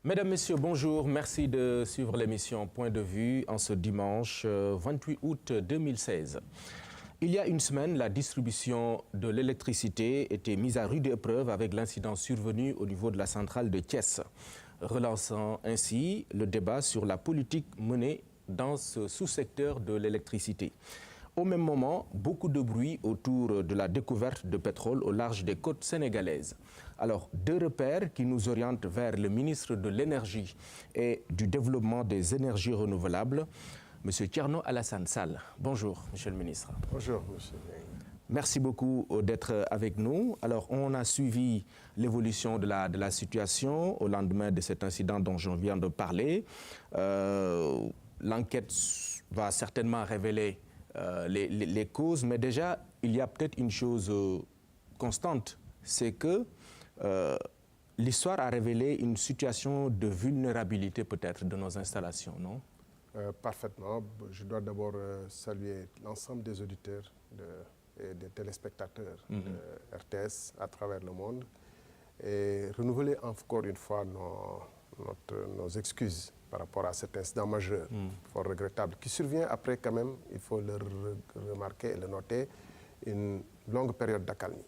Mesdames, Messieurs, bonjour. Merci de suivre l'émission Point de vue en ce dimanche 28 août 2016. Il y a une semaine, la distribution de l'électricité était mise à rude épreuve avec l'incident survenu au niveau de la centrale de Thiès, relançant ainsi le débat sur la politique menée dans ce sous-secteur de l'électricité. Au même moment, beaucoup de bruit autour de la découverte de pétrole au large des côtes sénégalaises. Alors, deux repères qui nous orientent vers le ministre de l'Énergie et du Développement des énergies renouvelables, M. Thierno Alassane Sall. Bonjour, Monsieur le ministre. Bonjour, Monsieur. Merci beaucoup d'être avec nous. Alors, on a suivi l'évolution de la situation au lendemain de cet incident dont je viens de parler. L'enquête va certainement révéler les causes, mais déjà, il y a peut-être une chose constante, c'est que l'histoire a révélé une situation de vulnérabilité peut-être de nos installations, non? Parfaitement. Je dois d'abord saluer l'ensemble des auditeurs et des téléspectateurs de RTS à travers le monde et renouveler encore une fois nos excuses par rapport à cet incident majeur, fort regrettable, qui survient après quand même, il faut le remarquer et le noter, une longue période d'accalmie.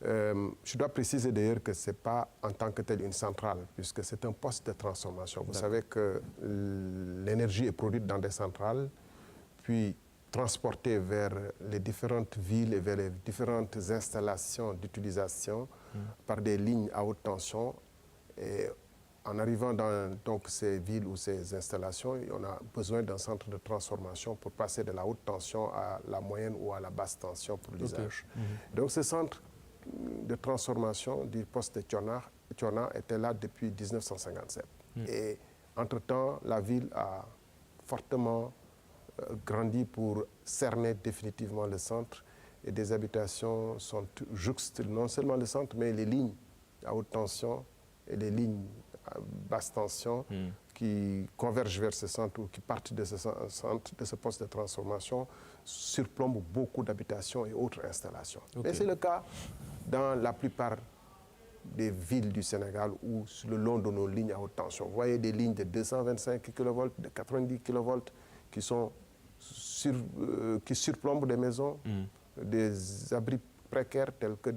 Je dois préciser d'ailleurs que ce n'est pas en tant que tel une centrale, puisque c'est un poste de transformation. Vous savez que l'énergie est produite dans des centrales, puis transportée vers les différentes villes et vers les différentes installations d'utilisation par des lignes à haute tension. Et en arrivant dans donc, ces villes ou ces installations, on a besoin d'un centre de transformation pour passer de la haute tension à la moyenne ou à la basse tension pour l'usage. Donc ce centre de transformation du poste de Thiona était là depuis 1957. Et entre-temps, la ville a fortement grandi pour cerner définitivement le centre et des habitations sont jouxtes, non seulement le centre, mais les lignes à haute tension et les lignes à basse tension qui convergent vers ce centre ou qui partent de ce centre, de ce poste de transformation, surplombent beaucoup d'habitations et autres installations. Et c'est le cas dans la plupart des villes du Sénégal ou le long de nos lignes à haute tension. Vous voyez des lignes de 225 kV, de 90 kV qui surplombent des maisons, des abris précaires tels que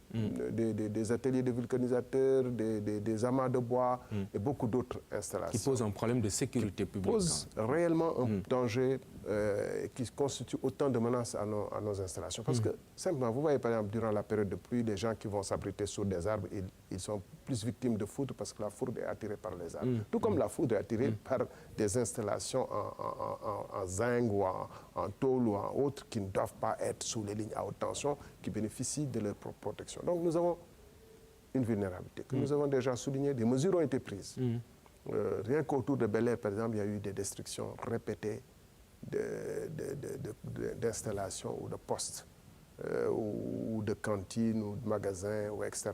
des ateliers de vulcanisateurs, des amas de bois et beaucoup d'autres installations. Qui posent un problème de sécurité publique. Qui posent réellement un danger qui constitue autant de menaces à nos installations. Parce que simplement, vous voyez par exemple, durant la période de pluie, les gens qui vont s'abriter sous des arbres, ils sont plus victimes de foudre parce que la foudre est attirée par les arbres. Tout comme la foudre est attirée par des installations en zinc ou en tôle ou en autres qui ne doivent pas être sous les lignes à haute tension, qui bénéficient de leur protection. Donc nous avons une vulnérabilité que nous avons déjà soulignée. Des mesures ont été prises. Rien qu'autour de Bel Air, par exemple, il y a eu des destructions répétées d'installations ou de postes ou de cantines ou de magasins, ou etc.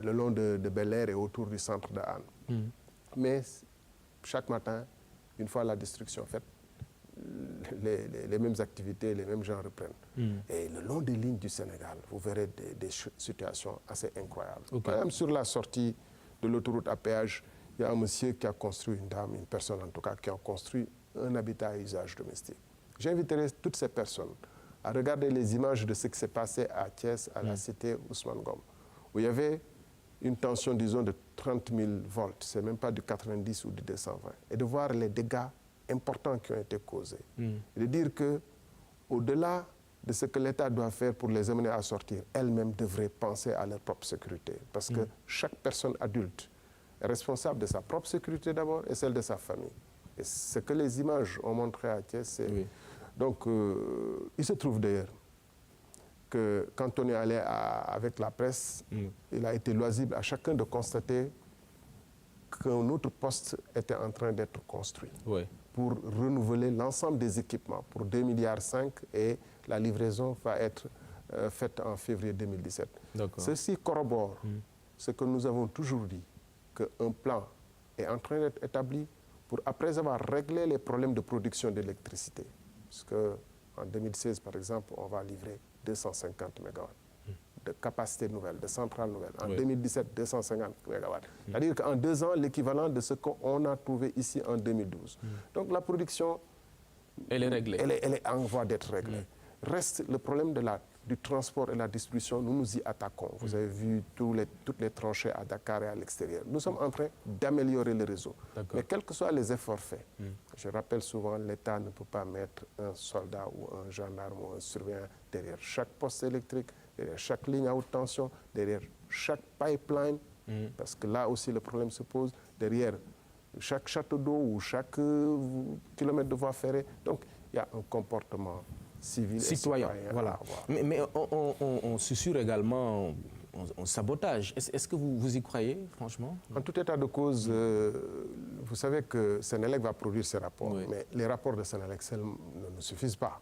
Le long de Bel Air et autour du centre de Hann. Mais chaque matin, une fois la destruction faite, les mêmes activités, les mêmes gens reprennent. Et le long des lignes du Sénégal, vous verrez des situations assez incroyables. Par exemple, sur la sortie de l'autoroute à péage, il y a un monsieur qui a construit, une dame, une personne en tout cas, qui a construit un habitat à usage domestique. J'inviterai toutes ces personnes à regarder les images de ce qui s'est passé à Thiès, à la cité Ousmane Ngom, où il y avait une tension, disons, de 30 000 volts, c'est même pas du 90 ou du 220, et de voir les dégâts importants qui ont été causés. Et de dire que, au-delà de ce que l'État doit faire pour les amener à sortir, elles-mêmes devraient penser à leur propre sécurité. Parce que chaque personne adulte est responsable de sa propre sécurité d'abord et celle de sa famille. Et ce que les images ont montré à Thiès, c'est... Donc, il se trouve d'ailleurs que quand on est allé avec la presse, il a été loisible à chacun de constater qu'un autre poste était en train d'être construit pour renouveler l'ensemble des équipements pour 2,5 milliards et la livraison va être faite en février 2017. Ceci corrobore ce que nous avons toujours dit, qu'un plan est en train d'être établi pour, après avoir réglé les problèmes de production d'électricité, puisque en 2016, par exemple, on va livrer 250 MW de capacités nouvelles, de centrales nouvelles. En Oui. 2017, 250 MW. C'est-à-dire qu'en 2 ans, l'équivalent de ce qu'on a trouvé ici en 2012. Donc la production, Elle est réglée. elle est en voie d'être réglée. Reste le problème du transport et la distribution, nous nous y attaquons. Vous avez vu toutes les tranchées à Dakar et à l'extérieur. Nous sommes en train d'améliorer le réseau. Mais quels que soient les efforts faits, je rappelle souvent, l'État ne peut pas mettre un soldat ou un gendarme ou un surveillant derrière chaque poste électrique, derrière chaque ligne à haute tension, derrière chaque pipeline, parce que là aussi le problème se pose, derrière chaque château d'eau ou chaque kilomètre de voie ferrée. Donc il y a un comportement civil citoyen, et citoyen. voilà. Mais on susurre également un sabotage. Est-ce que vous y croyez, franchement? En tout état de cause, vous savez que Senelec va produire ses rapports, Oui. mais les rapports de Senelec ne suffisent pas.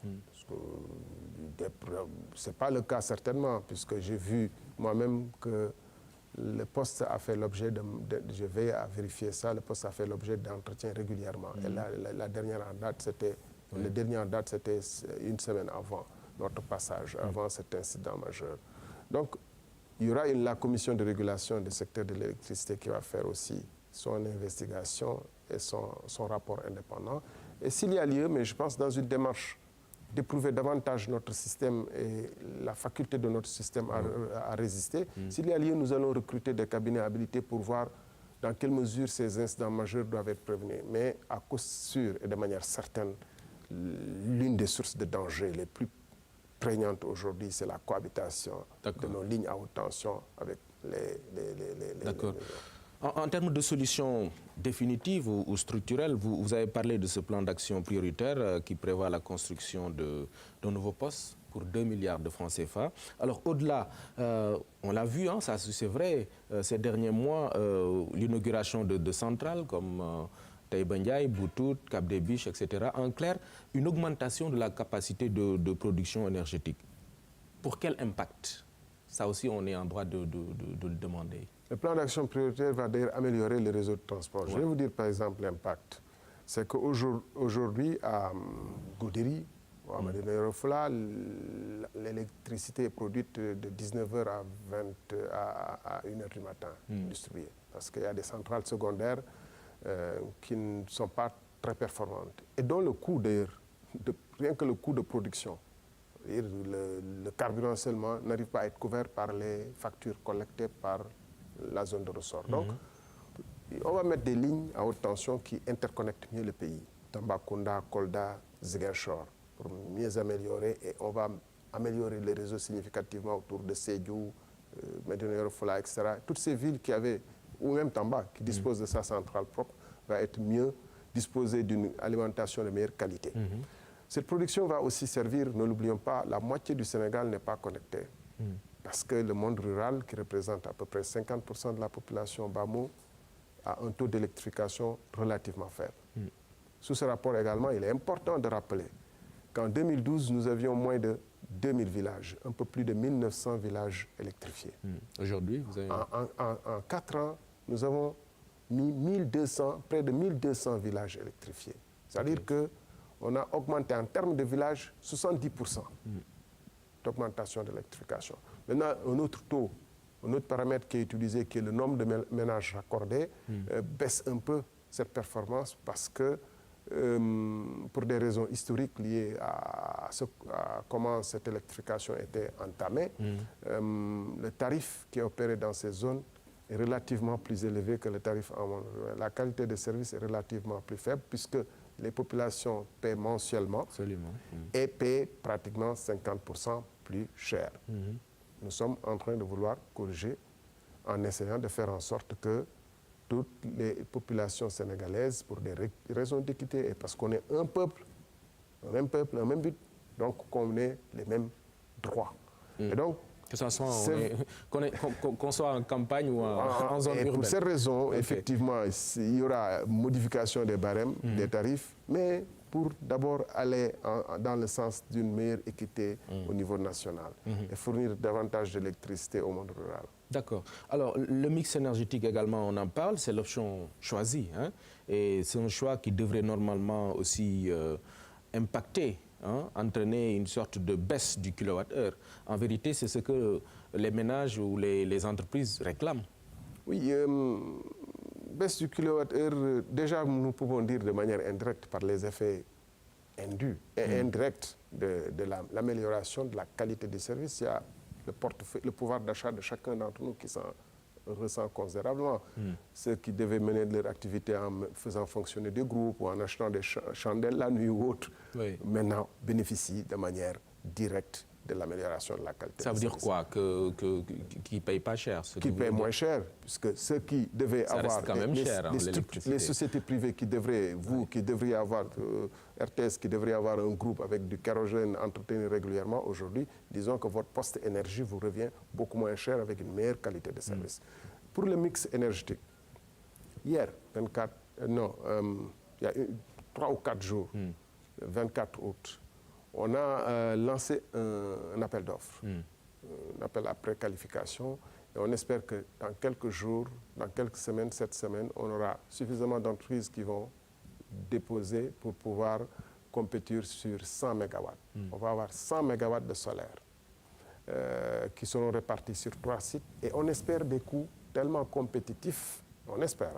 Ce n'est pas le cas certainement, puisque j'ai vu moi-même que le poste a fait l'objet je vais à vérifier ça, le poste a fait l'objet d'entretiens régulièrement. Et la dernière en date, c'était le dernier en date, c'était une semaine avant notre passage, avant cet incident majeur. Donc, il y aura la commission de régulation du secteur de l'électricité qui va faire aussi son investigation et son rapport indépendant. Et s'il y a lieu, mais je pense dans une démarche d'éprouver davantage notre système et la faculté de notre système à résister, s'il y a lieu, nous allons recruter des cabinets habilités pour voir dans quelle mesure ces incidents majeurs doivent être prévenus. Mais à coup sûr et de manière certaine, l'une des sources de danger les plus prégnantes aujourd'hui, c'est la cohabitation de nos lignes à haute tension avec les D'accord. En termes de solutions définitives ou structurelles, vous avez parlé de ce plan d'action prioritaire qui prévoit la construction d'un nouveau poste pour 2 milliards de francs CFA. Alors au-delà, on l'a vu, hein, c'est vrai, ces derniers mois, l'inauguration de centrales comme Taïba Ndiaye, Boutout, Cap des Biches, etc. En clair, une augmentation de la capacité de production énergétique. Pour quel impact? Ça aussi, on est en droit de le demander. Le plan d'action prioritaire va d'ailleurs améliorer le réseau de transport. Ouais. Je vais vous dire par exemple l'impact. C'est qu'aujourd'hui, à Goudiri, à Médina Yoro Foulah, l'électricité est produite de 19h à 1h du matin, distribuée. Parce qu'il y a des centrales secondaires qui ne sont pas très performantes. Et dont le coût d'ailleurs, rien que le coût de production, le carburant seulement n'arrive pas à être couvert par les factures collectées par la zone de ressort. Donc, on va mettre des lignes à haute tension qui interconnectent mieux le pays. Tambacounda, Kolda, Ziguinchor, pour mieux améliorer. Et on va améliorer les réseaux significativement autour de Sédhiou, Médina Yoro Foulah, etc. Toutes ces villes qui avaient, ou même Tamba, qui disposent de sa centrale propre, va être mieux disposée d'une alimentation de meilleure qualité. Cette production va aussi servir, ne l'oublions pas, la moitié du Sénégal n'est pas connectée. Parce que le monde rural, qui représente à peu près 50% de la population Bamou, a un taux d'électrification relativement faible. Sous ce rapport également, il est important de rappeler qu'en 2012, nous avions moins de 2000 villages, un peu plus de 1900 villages électrifiés. Aujourd'hui, vous avez... En 4 ans, nous avons mis près de 1200 villages électrifiés. C'est-à-dire qu'on a augmenté en termes de villages 70% d'augmentation de l'électrification. Maintenant, un autre taux, un autre paramètre qui est utilisé, qui est le nombre de ménages raccordés, baisse un peu cette performance parce que, pour des raisons historiques liées à comment cette électrification était entamée, le tarif qui est opéré dans ces zones est relativement plus élevé que le tarif en monde rural. La qualité de service est relativement plus faible puisque les populations paient mensuellement et paient pratiquement 50% plus cher. Nous sommes en train de vouloir corriger en essayant de faire en sorte que toutes les populations sénégalaises, pour des raisons d'équité et parce qu'on est un peuple, un même but, donc qu'on ait les mêmes droits. Et donc, que ça soit qu'on soit en campagne ou en zone urbaine. Pour ces raisons, effectivement, il y aura modification des barèmes, des tarifs, mais pour d'abord aller dans le sens d'une meilleure équité au niveau national et fournir davantage d'électricité au monde rural. D'accord. Alors, le mix énergétique également, on en parle, c'est l'option choisie. Hein, et c'est un choix qui devrait normalement aussi impacter entraîner une sorte de baisse du kilowattheure. En vérité, c'est ce que les ménages ou les entreprises réclament. Oui, baisse du kilowattheure, déjà nous pouvons dire de manière indirecte par les effets indus et indirects de l'amélioration de la qualité du service. Il y a le pouvoir d'achat de chacun d'entre nous qui s'en ressent considérablement. Ceux qui devaient mener leur activité en faisant fonctionner des groupes ou en achetant des chandelles la nuit ou autre, maintenant bénéficient de manière directe de l'amélioration de la qualité. Ça veut dire quoi? Qui ne payent pas cher? Qui payent moins cher, puisque ceux qui devaient ça avoir... reste quand même cher, les sociétés privées qui devraient, qui devriez avoir, RTS, qui devrait avoir un groupe avec du kérosène entretenu régulièrement, aujourd'hui, disons que votre poste énergie vous revient beaucoup moins cher avec une meilleure qualité de service. Pour le mix énergétique, hier, il y a 3 ou 4 jours, le 24 août, on a lancé un appel d'offres, un appel à préqualification, et on espère que dans quelques jours, dans quelques semaines, cette semaine, on aura suffisamment d'entreprises qui vont déposer pour pouvoir compétir sur 100 MW. On va avoir 100 MW de solaire qui seront répartis sur 3 sites, et on espère des coûts tellement compétitifs, on espère,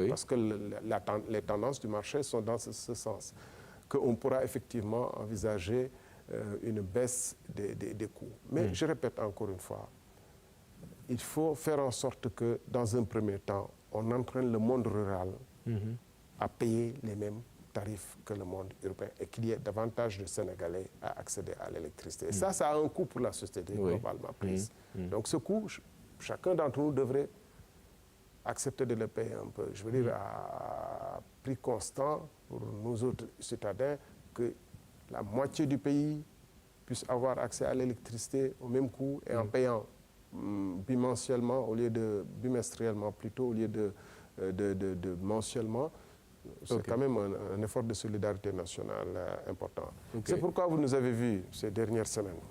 parce que les tendances du marché sont dans ce sens, qu'on pourra effectivement envisager une baisse des coûts. Mais je répète encore une fois, il faut faire en sorte que, dans un premier temps, on entraîne le monde rural à payer les mêmes tarifs que le monde urbain et qu'il y ait davantage de Sénégalais à accéder à l'électricité. Et ça a un coût pour la société globalement prise. Donc ce coût, chacun d'entre nous devrait accepter de le payer un peu. Je veux dire, à prix constant pour nous autres citadins, que la moitié du pays puisse avoir accès à l'électricité au même coût et en payant bimensuellement au lieu de bimestriellement plutôt au lieu de mensuellement. C'est quand même un effort de solidarité nationale important. C'est pourquoi vous nous avez vus ces dernières semaines.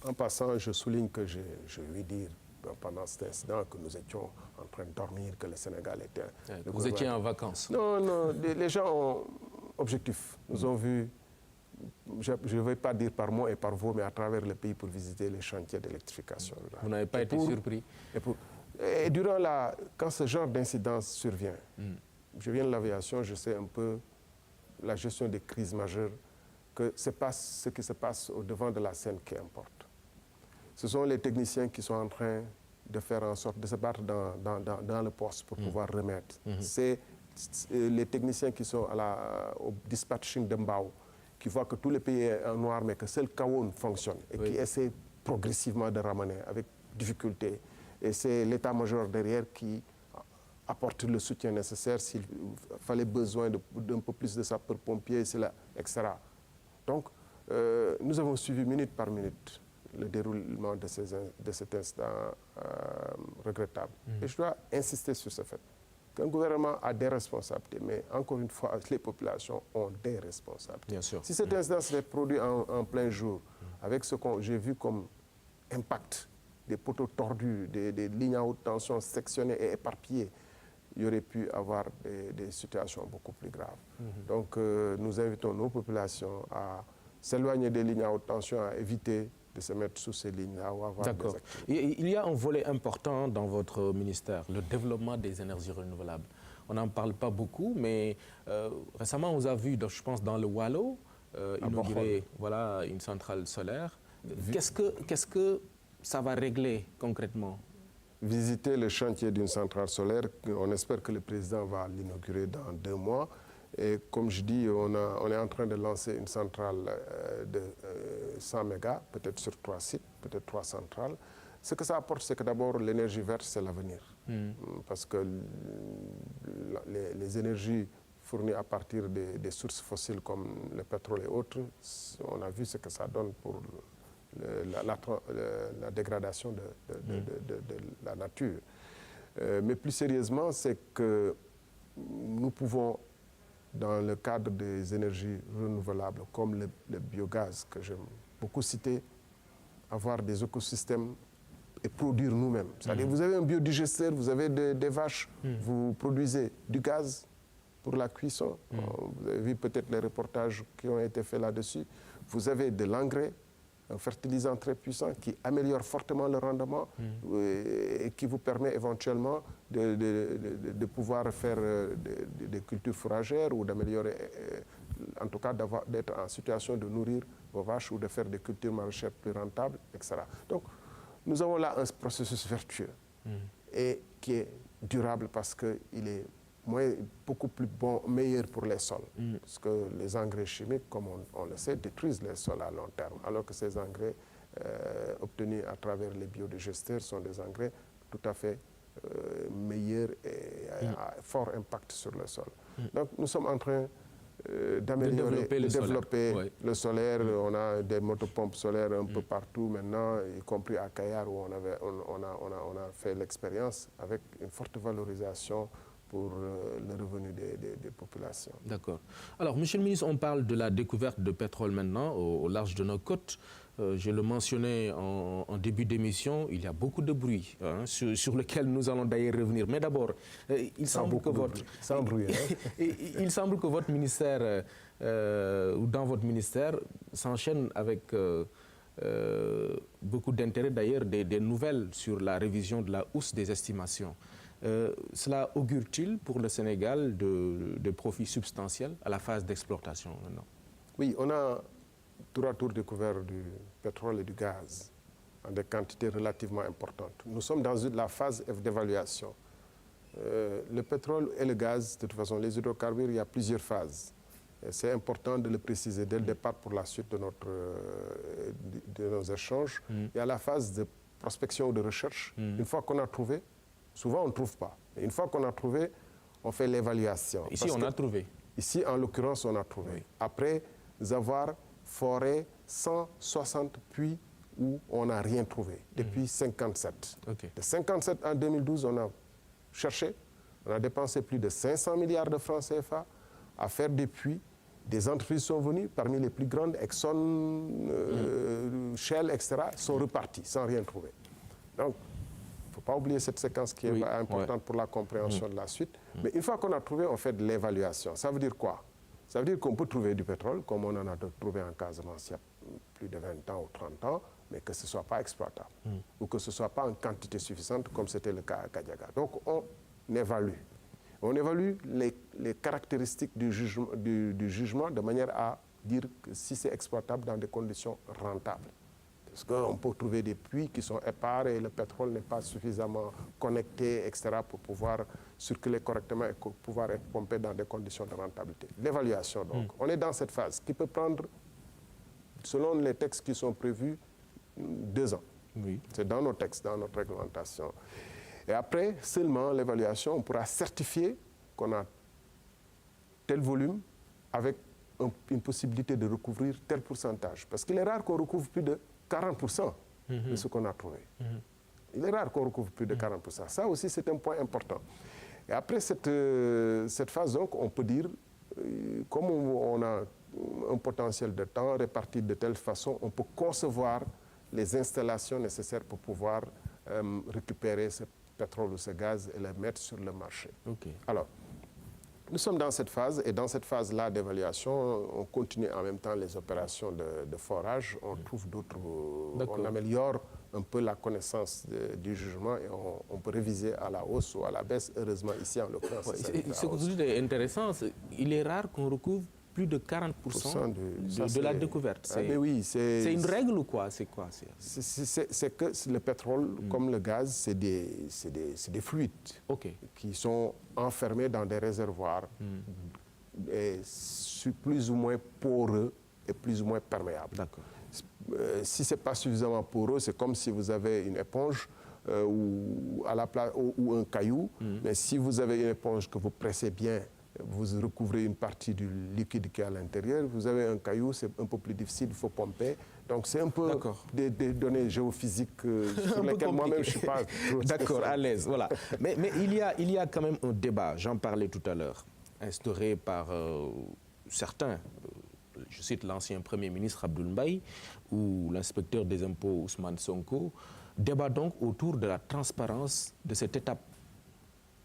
En passant, je souligne que je lui dire pendant cet incident que nous étions en train de dormir, que le Sénégal était... Vous étiez en vacances? Non, les gens ont objectif. Nous ont vus, je ne vais pas dire par moi et par vous, mais à travers le pays pour visiter les chantiers d'électrification. Vous n'avez pas été surpris? Et durant quand ce genre d'incident survient, je viens de l'aviation, je sais un peu la gestion des crises majeures, que ce n'est pas ce qui se passe au-devant de la scène qui importe. Ce sont les techniciens qui sont en train de faire en sorte de se battre dans le poste pour pouvoir remettre. C'est les techniciens qui sont au dispatching de Mbao, qui voient que tout le pays est en noir, mais que seul Kawon fonctionne et qui essaie progressivement de ramener avec difficulté. Et c'est l'état-major derrière qui apporte le soutien nécessaire s'il fallait besoin d'un peu plus de sapeurs-pompiers, etc. Donc, nous avons suivi minute par minute le déroulement de cet incident regrettable. Et je dois insister sur ce fait, qu'un gouvernement a des responsabilités, mais encore une fois, les populations ont des responsabilités. Bien sûr. Si cet incident s'était produit en plein jour, avec ce que j'ai vu comme impact, des poteaux tordus, des lignes à haute tension sectionnées et éparpillées, il y aurait pu avoir des situations beaucoup plus graves. Donc, nous invitons nos populations à s'éloigner des lignes à haute tension, à éviter de se mettre sous ces lignes-là ou avoir des activités. Il y a un volet important dans votre ministère, le développement des énergies renouvelables. On n'en parle pas beaucoup, mais récemment, on vous a vu, je pense, dans le Waalo, inaugurer une centrale solaire. Qu'est-ce que ça va régler concrètement? Visiter le chantier d'une centrale solaire, on espère que le président va l'inaugurer dans 2 mois. Et comme je dis, on est en train de lancer une centrale de 100 mégas, peut-être sur 3 sites, peut-être 3 centrales. Ce que ça apporte, c'est que d'abord, l'énergie verte, c'est l'avenir. Parce que les énergies fournies à partir des sources fossiles comme le pétrole et autres, on a vu ce que ça donne pour la dégradation de la nature. Mais plus sérieusement, c'est que nous pouvons, dans le cadre des énergies renouvelables, comme le biogaz, que j'aime beaucoup citer, avoir des écosystèmes et produire nous-mêmes. C'est-à-dire, vous avez un biodigesteur, vous avez des vaches, vous produisez du gaz, pour la cuisson. Vous avez vu peut-être les reportages qui ont été faits là-dessus. Vous avez de l'engrais, un fertilisant très puissant qui améliore fortement le rendement et qui vous permet éventuellement de pouvoir faire des cultures fourragères ou d'améliorer, en tout cas d'être en situation de nourrir vos vaches ou de faire des cultures maraîchères plus rentables, etc. Donc, nous avons là un processus vertueux et qui est durable parce qu'il est beaucoup plus meilleur pour les sols. Parce que les engrais chimiques, comme on le sait, détruisent les sols à long terme, alors que ces engrais obtenus à travers les biodigesteurs sont des engrais tout à fait meilleurs et à fort impact sur le sol. Donc nous sommes en train d'améliorer, de développer le solaire. On a des motopompes solaires un peu partout maintenant, y compris à Kayar où on a fait l'expérience avec une forte valorisation pour le revenu des populations. D'accord. Alors, Monsieur le ministre, on parle de la découverte de pétrole maintenant au large de nos côtes. Je le mentionnais en début d'émission, il y a beaucoup de bruit sur lequel nous allons d'ailleurs revenir. Mais d'abord, il semble que votre ministère, ou dans votre ministère, s'enchaîne avec beaucoup d'intérêt d'ailleurs des nouvelles sur la révision de la hausse des estimations. Cela augure-t-il pour le Sénégal de profits substantiels à la phase d'exploitation maintenant? Oui, on a tour à tour découvert du pétrole et du gaz en des quantités relativement importantes. Nous sommes dans la phase d'évaluation. Le pétrole et le gaz, de toute façon, les hydrocarbures, il y a plusieurs phases. C'est important de le préciser dès le départ pour la suite de nos échanges. Il y a la phase de prospection ou de recherche. Une fois qu'on a trouvé, souvent on ne trouve pas. Et une fois qu'on a trouvé, on fait l'évaluation. Ici, on a trouvé. Ici, en l'occurrence, on a trouvé. Oui. Après avoir foré 160 puits où on n'a rien trouvé, depuis 57. Okay. De 57 en 2012, on a cherché, on a dépensé plus de 500 milliards de francs CFA à faire des puits. Des entreprises sont venues, parmi les plus grandes, Exxon, Shell, etc., sont reparties sans rien trouver. Donc, il ne faut pas oublier cette séquence qui est importante pour la compréhension de la suite. Mais une fois qu'on a trouvé, on fait de l'évaluation. Ça veut dire quoi? Ça veut dire qu'on peut trouver du pétrole, comme on en a trouvé en Casamance il y a plus de 20 ans ou 30 ans, mais que ce ne soit pas exploitable, ou que ce ne soit pas en quantité suffisante, comme c'était le cas à Gadiaga. Donc on évalue. On évalue les caractéristiques du jugement de manière à dire que si c'est exploitable dans des conditions rentables. Parce qu'on peut trouver des puits qui sont épars et le pétrole n'est pas suffisamment connecté, etc., pour pouvoir circuler correctement et pouvoir être pompé dans des conditions de rentabilité. L'évaluation, donc. On est dans cette phase qui peut prendre, selon les textes qui sont prévus, 2 ans. Oui. C'est dans nos textes, dans notre réglementation. Et après, seulement l'évaluation, on pourra certifier qu'on a tel volume avec une possibilité de recouvrir tel pourcentage. Parce qu'il est rare qu'on recouvre plus de 40% de ce qu'on a trouvé. Il est rare qu'on recouvre plus de 40%. Ça aussi, c'est un point important. Et après cette phase, donc, on peut dire, comme on a un potentiel de temps réparti de telle façon, on peut concevoir les installations nécessaires pour pouvoir récupérer ce pétrole ou ce gaz et le mettre sur le marché. Okay. Alors, nous sommes dans cette phase, et dans cette phase-là d'évaluation, on continue en même temps les opérations de forage, on trouve d'autres, on améliore un peu la connaissance du jugement et on peut réviser à la hausse ou à la baisse, heureusement ici en l'occurrence. Ce que vous dites est intéressant, il est rare qu'on recouvre plus de 40% de la découverte. C'est une règle ou quoi? C'est quoi? C'est que le pétrole, comme le gaz, c'est des fluides qui sont enfermés dans des réservoirs et plus ou moins poreux et plus ou moins perméables. Si ce n'est pas suffisamment poreux, c'est comme si vous avez une éponge ou un caillou, mais si vous avez une éponge que vous pressez bien, vous recouvrez une partie du liquide qui est à l'intérieur, vous avez un caillou, c'est un peu plus difficile, il faut pomper. Donc c'est un peu des données géophysiques sur lesquelles moi-même je ne suis pas trop d'accord, à l'aise, voilà. Mais il y a quand même un débat, j'en parlais tout à l'heure, instauré par certains, je cite l'ancien Premier ministre Abdoul Mbaye ou l'inspecteur des impôts Ousmane Sonko, débat donc autour de la transparence de cette étape.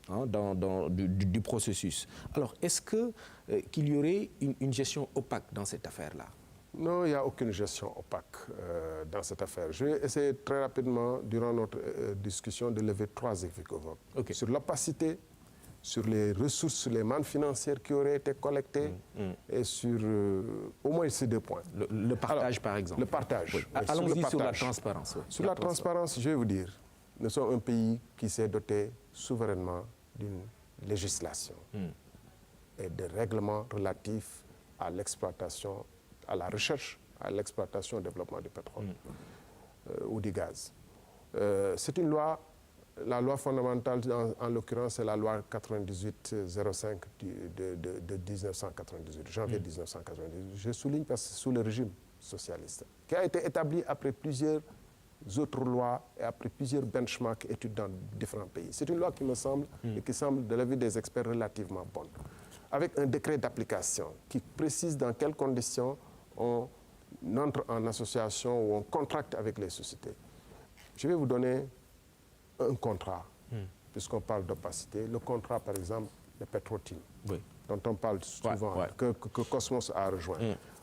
hein, du processus. Alors, est-ce qu'il y aurait une gestion opaque dans cette affaire-là? Non, il n'y a aucune gestion opaque dans cette affaire. Je vais essayer très rapidement, durant notre discussion, de lever 3 équivoques. Okay. Sur l'opacité, sur les ressources, sur les mannes financières qui auraient été collectées et sur au moins ces 2 points. Le partage, par exemple. Le partage. Oui. Allons-y sur la transparence. Oui. Sur la transparence, je vais vous dire, nous sommes un pays qui s'est doté souverainement d'une législation et de règlements relatifs à l'exploitation, à la recherche, à l'exploitation et au développement du pétrole ou du gaz. C'est une loi, la loi fondamentale, en l'occurrence, c'est la loi 98-05 de 1998, janvier 1998. Je souligne parce que c'est sous le régime socialiste, qui a été établie après plusieurs autres lois et après plusieurs benchmarks études dans différents pays. C'est une loi qui me semble, et qui semble, de l'avis des experts, relativement bonne, avec un décret d'application qui précise dans quelles conditions on entre en association ou on contracte avec les sociétés. Je vais vous donner un contrat, puisqu'on parle d'opacité. Le contrat, par exemple, de Petro-Tim, dont on parle souvent, que Cosmos a rejoint.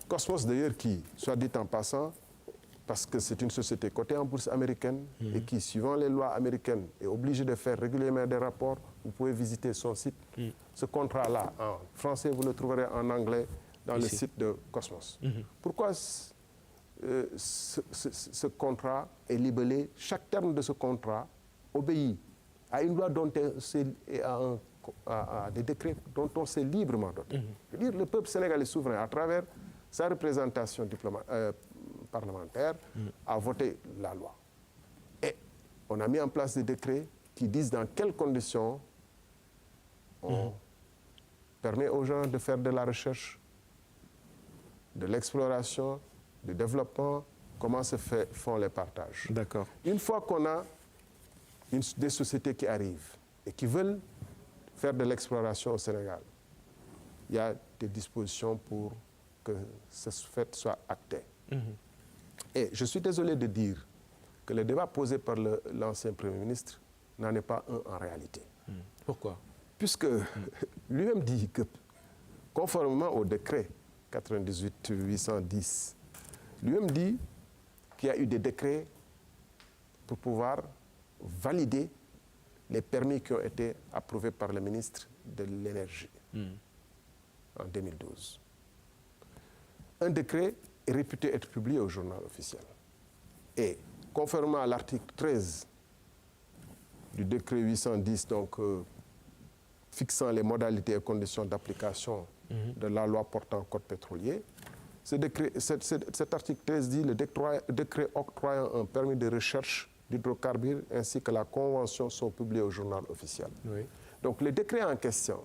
Cosmos, d'ailleurs, qui, soit dit en passant, parce que c'est une société cotée en bourse américaine et qui, suivant les lois américaines, est obligée de faire régulièrement des rapports. Vous pouvez visiter son site. Ce contrat-là, en français, vous le trouverez en anglais dans le site de Cosmos. Pourquoi ce contrat est libellé? Chaque terme de ce contrat obéit à une loi et à des décrets dont on s'est librement doté. Je veux dire, le peuple sénégalais souverain, à travers sa représentation parlementaire, a voté la loi. Et on a mis en place des décrets qui disent dans quelles conditions on permet aux gens de faire de la recherche, de l'exploration, du développement, comment se font les partages. D'accord. Une fois qu'on a des sociétés qui arrivent et qui veulent faire de l'exploration au Sénégal, il y a des dispositions pour que ce fait soit acté. Et je suis désolé de dire que le débat posé par l'ancien Premier ministre n'en est pas un en réalité. Pourquoi? Puisque lui-même dit que, conformément au décret 98-810, lui-même dit qu'il y a eu des décrets pour pouvoir valider les permis qui ont été approuvés par le ministre de l'Énergie en 2012. Un décret est réputé être publié au journal officiel. Et conformément à l'article 13 du décret 810, donc fixant les modalités et conditions d'application de la loi portant code pétrolier, cet article 13 dit le décret octroyant un permis de recherche d'hydrocarbures ainsi que la convention sont publiés au journal officiel. Donc les décrets en question,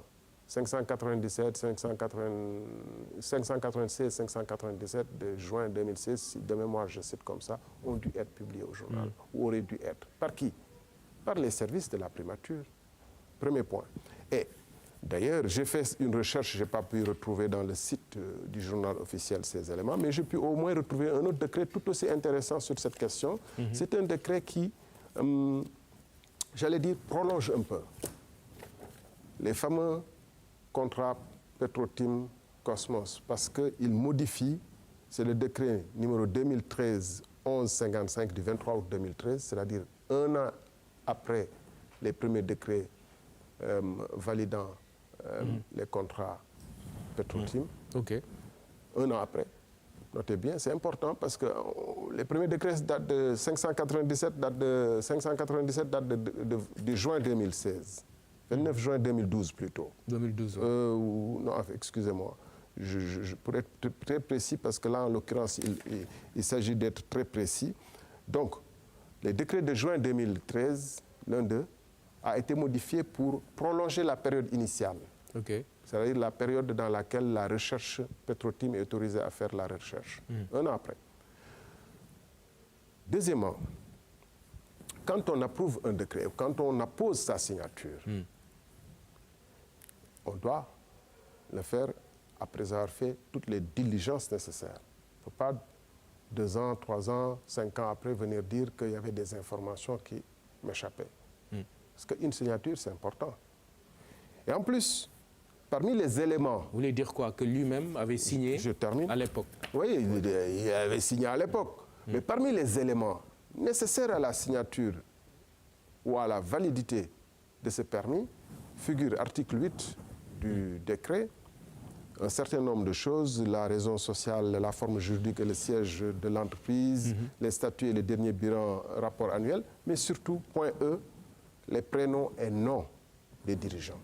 597, 596, 597 de juin 2016, de mémoire je cite comme ça, ont dû être publiés au journal, ou auraient dû être. Par qui? Par les services de la primature. Premier point. Et d'ailleurs, j'ai fait une recherche, je n'ai pas pu retrouver dans le site du journal officiel ces éléments, mais j'ai pu au moins retrouver un autre décret tout aussi intéressant sur cette question. C'est un décret qui, j'allais dire, prolonge un peu les fameux contrat Petro-Tim Cosmos, parce qu'il modifie, c'est le décret numéro 2013-1155 du 23 août 2013, c'est-à-dire un an après les premiers décrets validant les contrats Petro-Tim. Un an après. Notez bien, c'est important parce que les premiers décrets datent de 597, datent de juin 2016. 29 juin 2012 plutôt. 2012. Non, excusez-moi. Pour être très précis, parce que là, en l'occurrence, il s'agit d'être très précis. Donc, le décret de juin 2013, l'un d'eux, a été modifié pour prolonger la période initiale. C'est-à-dire la période dans laquelle la recherche Petro-Tim est autorisée à faire la recherche. Un an après. Deuxièmement, quand on approuve un décret, quand on appose sa signature, on doit le faire après avoir fait toutes les diligences nécessaires. Il ne faut pas 2 ans, 3 ans, 5 ans après venir dire qu'il y avait des informations qui m'échappaient. Parce qu'une signature, c'est important. Et en plus, parmi les éléments... Vous voulez dire quoi? Que lui-même avait signé à l'époque? Oui, il avait signé à l'époque. Mais parmi les éléments nécessaires à la signature ou à la validité de ce permis, figure article 8 du décret, un certain nombre de choses, la raison sociale, la forme juridique et le siège de l'entreprise, les statuts et les derniers bilans, rapport annuel, mais surtout, point E, les prénoms et noms des dirigeants.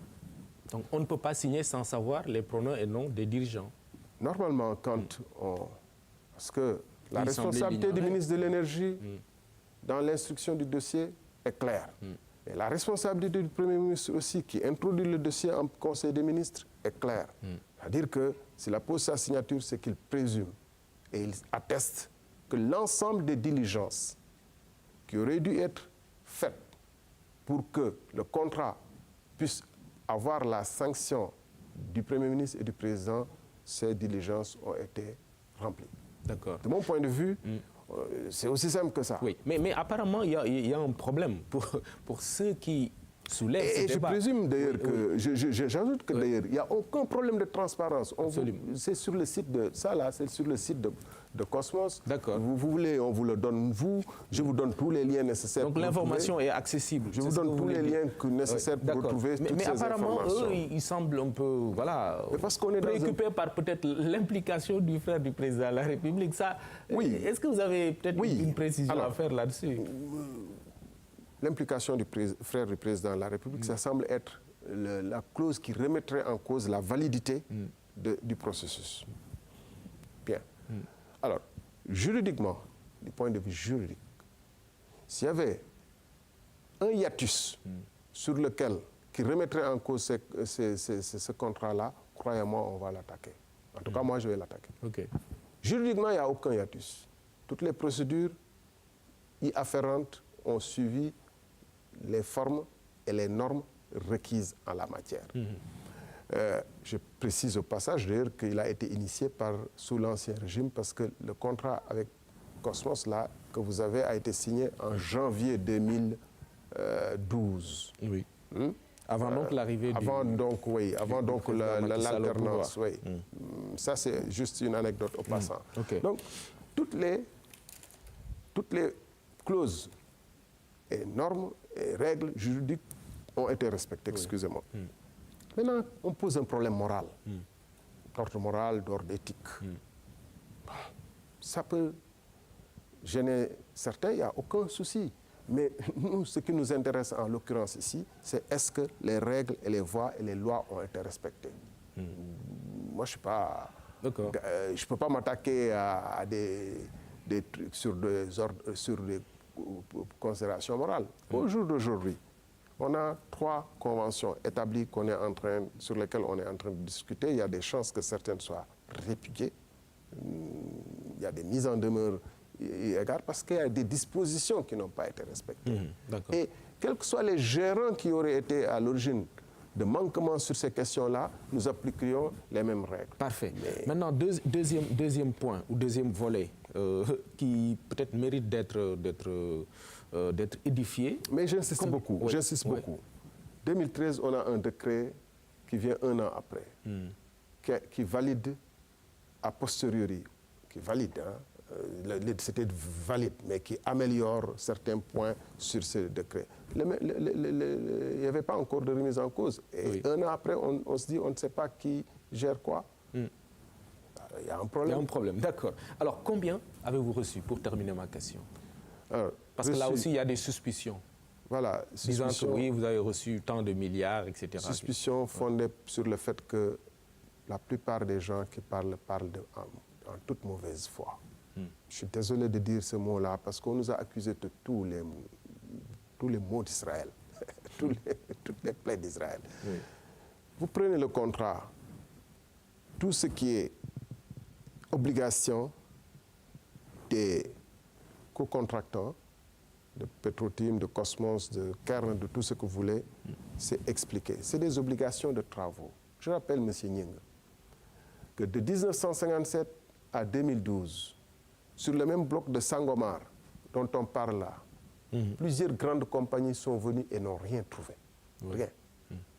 Donc on ne peut pas signer sans savoir les prénoms et noms des dirigeants. Normalement, quand on... Parce que la responsabilité du ministre de l'Énergie dans l'instruction du dossier est claire. Et la responsabilité du Premier ministre aussi, qui introduit le dossier en Conseil des ministres, est claire. C'est-à-dire que s'il appose sa signature, c'est qu'il présume et il atteste que l'ensemble des diligences qui auraient dû être faites pour que le contrat puisse avoir la sanction du Premier ministre et du Président, ces diligences ont été remplies. D'accord. De mon point de vue, c'est aussi simple que ça. Oui, mais apparemment, il y a un problème pour ceux qui soulèvent ce débat. Et je présume d'ailleurs que, j'ajoute que d'ailleurs, il n'y a aucun problème de transparence. C'est sur le site de, ça là, c'est sur le site de Cosmos. D'accord. Vous voulez, on vous le donne, je vous donne tous les liens nécessaires. Donc l'information est accessible. Je vous donne tous les liens nécessaires pour retrouver toutes ces informations. Mais apparemment, eux, ils semblent un peu, voilà, préoccupés par peut-être l'implication du frère du président de la République. Ça, oui. Est-ce que vous avez peut-être une précision à faire là-dessus? L'implication du frère du président de la République, ça semble être la clause qui remettrait en cause la validité du processus. Bien. Alors, juridiquement, du point de vue juridique, s'il y avait un hiatus sur lequel, qui remettrait en cause ce contrat-là, croyez-moi, on va l'attaquer. En tout cas, moi, je vais l'attaquer. Okay. Juridiquement, il n'y a aucun hiatus. Toutes les procédures y afférentes ont suivi les formes et les normes requises en la matière. Je précise au passage d'ailleurs qu'il a été initié sous l'Ancien Régime parce que le contrat avec Cosmos là, que vous avez a été signé en janvier 2012. Oui. Avant donc l'arrivée du... Avant donc l'alternance. Oui. Ça c'est juste une anecdote au passant. Okay. Donc toutes les clauses et normes et règles juridiques ont été respectées, excusez-moi. Maintenant, on pose un problème moral, d'ordre moral, d'ordre éthique. Ça peut gêner certains, il n'y a aucun souci. Mais nous, ce qui nous intéresse en l'occurrence ici, c'est est-ce que les règles et les voies et les lois ont été respectées. Moi, je ne peux pas m'attaquer à des trucs sur des considérations morales. Au jour d'aujourd'hui, on a 3 conventions établies sur lesquelles on est en train de discuter. Il y a des chances que certaines soient répudiées. Il y a des mises en demeure égards parce qu'il y a des dispositions qui n'ont pas été respectées. Et quels que soient les gérants qui auraient été à l'origine de manquements sur ces questions-là, nous appliquerions les mêmes règles. Parfait. Maintenant, deuxième point ou deuxième volet qui peut-être mérite d'être édifié. Mais j'insiste beaucoup. Oui. J'insiste beaucoup. 2013, on a un décret qui vient 1 an après, qui valide a posteriori, qui valide, c'était valide, mais qui améliore certains points sur ce décret. Il n'y avait pas encore de remise en cause. Et 1 an après, on se dit, on ne sait pas qui gère quoi. Il y a un problème. Il y a un problème, d'accord. Alors, combien avez-vous reçu, pour terminer ma question? Parce que là aussi, il y a des suspicions. Voilà. Disant que oui, vous avez reçu tant de milliards, etc. Suspicions fondées sur le fait que la plupart des gens qui parlent en toute mauvaise foi. Je suis désolé de dire ce mot-là parce qu'on nous a accusés de tous les maux d'Israël, toutes les plaies d'Israël. Vous prenez le contrat, tout ce qui est obligation des co-contractants, de Petrotim, de Cosmos, de Kern, de tout ce que vous voulez, c'est expliqué. C'est des obligations de travaux. Je rappelle, M. Nying, que de 1957 à 2012, sur le même bloc de Sangomar dont on parle là, plusieurs grandes compagnies sont venues et n'ont rien trouvé. Rien.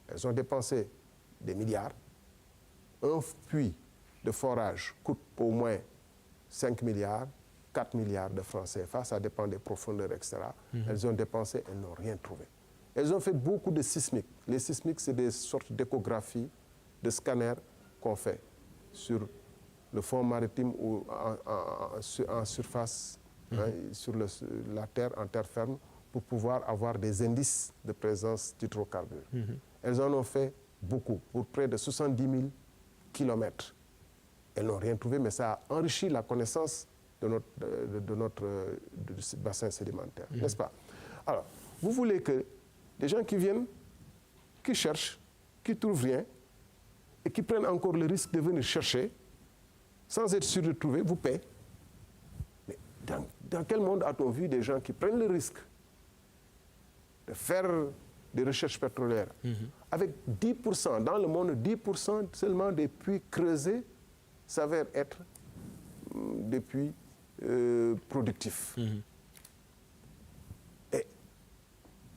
Elles ont dépensé des milliards. Un puits de forage coûte au moins 5 milliards, 4 milliards de francs CFA, ça dépend des profondeurs, etc. Elles ont dépensé, elles n'ont rien trouvé. Elles ont fait beaucoup de sismiques. Les sismiques, c'est des sortes d'échographies, de scanners qu'on fait sur le fond maritime ou en surface, sur la terre, en terre ferme, pour pouvoir avoir des indices de présence d'hydrocarbures. Elles en ont fait beaucoup, pour près de 70 000 kilomètres. Elles n'ont rien trouvé, mais ça a enrichi la connaissance de notre bassin sédimentaire, n'est-ce pas? Alors, vous voulez que des gens qui viennent, qui cherchent, qui ne trouvent rien, et qui prennent encore le risque de venir chercher, sans être sûr de trouver, vous paient. Mais dans quel monde a-t-on vu des gens qui prennent le risque de faire des recherches pétrolières avec 10%, dans le monde, 10% seulement des puits creusés s'avèrent être des puits productifs. Et